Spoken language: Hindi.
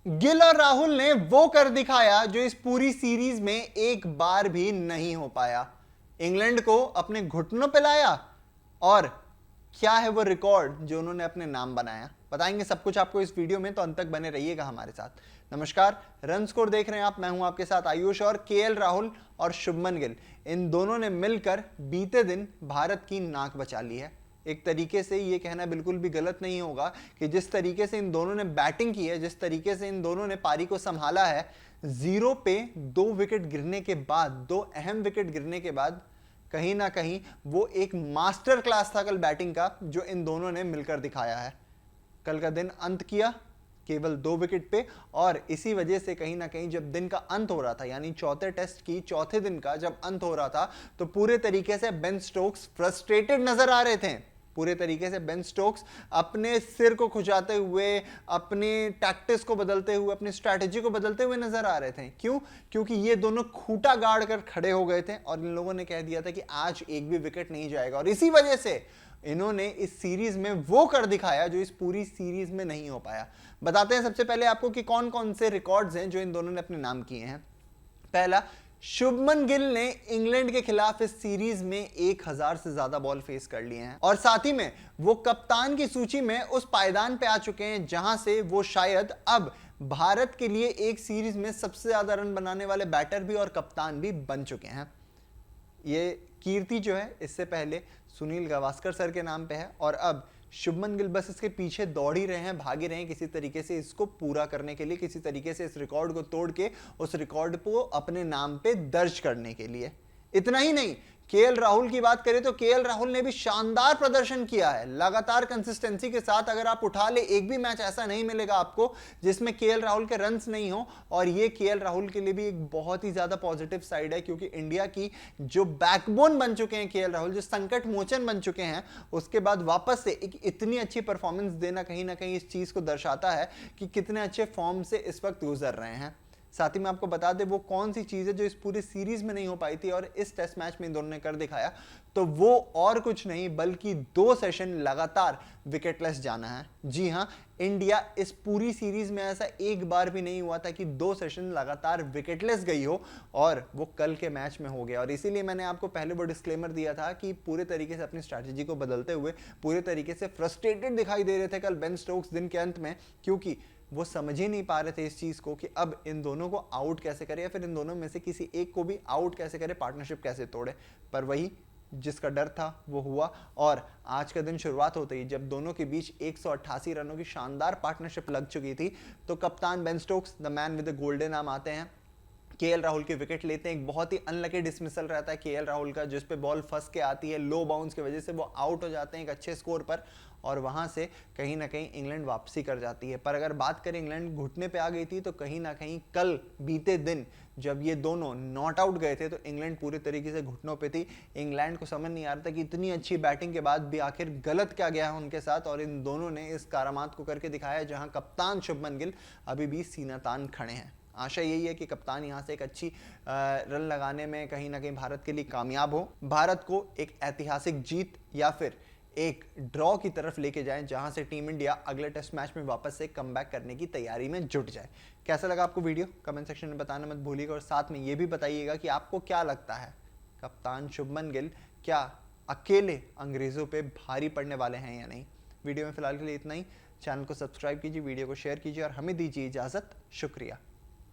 गिल और राहुल ने वो कर दिखाया जो इस पूरी सीरीज में एक बार भी नहीं हो पाया। इंग्लैंड को अपने घुटनों पे लाया और क्या है वो रिकॉर्ड जो उन्होंने अपने नाम बनाया, बताएंगे सब कुछ आपको इस वीडियो में, तो अंत तक बने रहिएगा हमारे साथ। नमस्कार, रन स्कोर देख रहे हैं आप, मैं हूं आपके साथ आयुष, और केएल राहुल और शुभमन गिल, इन दोनों ने मिलकर बीते दिन भारत की नाक बचा ली है। एक तरीके से ये कहना बिल्कुल भी गलत नहीं होगा कि जिस तरीके से इन दोनों ने बैटिंग की है, जिस तरीके से इन दोनों ने पारी को संभाला है, 0 पे 2 विकेट गिरने के बाद, 2 अहम विकेट गिरने के बाद, कहीं ना कहीं वो एक मास्टर क्लास था कल बैटिंग का जो इन दोनों ने मिलकर दिखाया है। कल का दिन अंत किया केवल 2 विकेट पे, और इसी वजह से कहीं ना कहीं जब दिन का अंत हो रहा था, यानी चौथे टेस्ट की चौथे दिन का जब अंत हो रहा था, तो पूरे तरीके से बेन स्टोक्स फ्रस्ट्रेटेड नजर आ रहे थे। पूरे तरीके से बेन स्टोक्स अपने सिर को खुजाते हुए, अपने टैक्टिक्स को बदलते हुए, अपनी स्ट्रैटेजी को बदलते हुए नजर आ रहे थे। क्यों? क्योंकि ये दोनों खूंटा गाड़ कर खड़े हो गए थे और इन लोगों ने कह दिया था कि आज एक भी विकेट नहीं जाएगा, और इसी वजह से इन्होंने इस सीरीज में वो कर दिखाया जो इस पूरी सीरीज में नहीं हो पाया। बताते हैं सबसे पहले आपको कि कौन कौन से रिकॉर्ड्स हैं जो इन दोनों ने अपने नाम किए हैं। पहला, शुभमन गिल ने इंग्लैंड के खिलाफ इस सीरीज में 1000 से ज्यादा बॉल फेस कर लिए हैं, और साथ ही में वो कप्तान की सूची में उस पायदान पे आ चुके हैं जहां से वो शायद अब भारत के लिए एक सीरीज में सबसे ज्यादा रन बनाने वाले बैटर भी और कप्तान भी बन चुके हैं। ये कीर्ति जो है इससे पहले सुनील गावस्कर सर के नाम पे है, और अब शुभमन गिल बस इसके पीछे दौड़ ही रहे हैं, भाग ही रहे हैं किसी तरीके से इसको पूरा करने के लिए, किसी तरीके से इस रिकॉर्ड को तोड़ के उस रिकॉर्ड को अपने नाम पे दर्ज करने के लिए। इतना ही नहीं, केएल राहुल की बात करें तो केएल राहुल ने भी शानदार प्रदर्शन किया है, लगातार कंसिस्टेंसी के साथ। अगर आप उठा ले, एक भी मैच ऐसा नहीं मिलेगा आपको जिसमें केएल राहुल के रन्स नहीं हो, और ये केएल राहुल के लिए भी एक बहुत ही ज्यादा पॉजिटिव साइड है, क्योंकि इंडिया की जो बैकबोन बन चुके हैं केएल राहुल, जो संकट मोचन बन चुके हैं, उसके बाद वापस से एक इतनी अच्छी परफॉर्मेंस देना कहीं ना कहीं इस चीज को दर्शाता है कि कितने अच्छे फॉर्म से इस वक्त गुजर रहे हैं। साथ ही में आपको बता दें वो कौन सी चीज है जो इस पूरी सीरीज में नहीं हो पाई थी और इस टेस्ट मैच में इन दोनों ने कर दिखाया, तो वो और कुछ नहीं बल्कि 2 सेशन लगातार विकेटलेस जाना है। जी हां, इंडिया इस पूरी सीरीज में ऐसा एक बार भी नहीं हुआ था कि 2 सेशन लगातार विकेटलेस गई हो, और वो कल के मैच में हो गया। और इसीलिए मैंने आपको पहले वो डिस्क्लेमर दिया था कि पूरे तरीके से अपनी स्ट्रैटेजी को बदलते हुए पूरे तरीके से फ्रस्ट्रेटेड दिखाई दे रहे थे कल बेन स्टोक्स दिन के अंत में, क्योंकि वो समझ ही नहीं पा रहे थे इस चीज को कि अब इन दोनों को आउट कैसे करें, या फिर इन दोनों में से किसी एक को भी आउट कैसे करें, पार्टनरशिप कैसे तोड़े। पर वही जिसका डर था वो हुआ, और आज का दिन शुरुआत होते ही जब दोनों के बीच 188 रनों की शानदार पार्टनरशिप लग चुकी थी, तो कप्तान Ben Stokes, the man with the golden नाम आते हैं, केएल राहुल की विकेट लेते हैं। एक बहुत ही अनलकी डिसमिसल रहता है केएल राहुल का, जिस पे बॉल फंस के आती है, लो बाउंस की वजह से वो आउट हो जाते हैं एक अच्छे स्कोर पर, और वहां से कहीं ना कहीं इंग्लैंड वापसी कर जाती है। पर अगर बात करें इंग्लैंड घुटने पे आ गई थी, तो कहीं ना कहीं कल बीते दिन जब ये दोनों नॉट आउट गए थे तो इंग्लैंड पूरे तरीके से घुटनों पे थी। इंग्लैंड को समझ नहीं आ रहा था कि इतनी अच्छी बैटिंग के बाद भी आखिर गलत क्या गया है उनके साथ, और इन दोनों ने इस करामात को करके दिखाया जहां कप्तान शुभमन गिल अभी भी सीना तान खड़े हैं। आशा यही है कि कप्तान यहां से एक अच्छी रन लगाने में कहीं ना कहीं भारत के लिए कामयाब हो, भारत को एक ऐतिहासिक जीत या फिर एक ड्रॉ की तरफ लेके जाएं, जहां से टीम इंडिया अगले टेस्ट मैच में वापस से कमबैक करने की तैयारी में जुट जाए। कैसा लगा आपको वीडियो, कमेंट सेक्शन में बताना मत भूलिएगा, और साथ में ये भी बताइएगा कि आपको क्या लगता है, कप्तान शुभमन गिल क्या अकेले अंग्रेजों पे भारी पड़ने वाले हैं या नहीं। वीडियो में फिलहाल के लिए इतना ही। चैनल को सब्सक्राइब कीजिए, वीडियो को शेयर कीजिए, और हमें दीजिए इजाजत। शुक्रिया।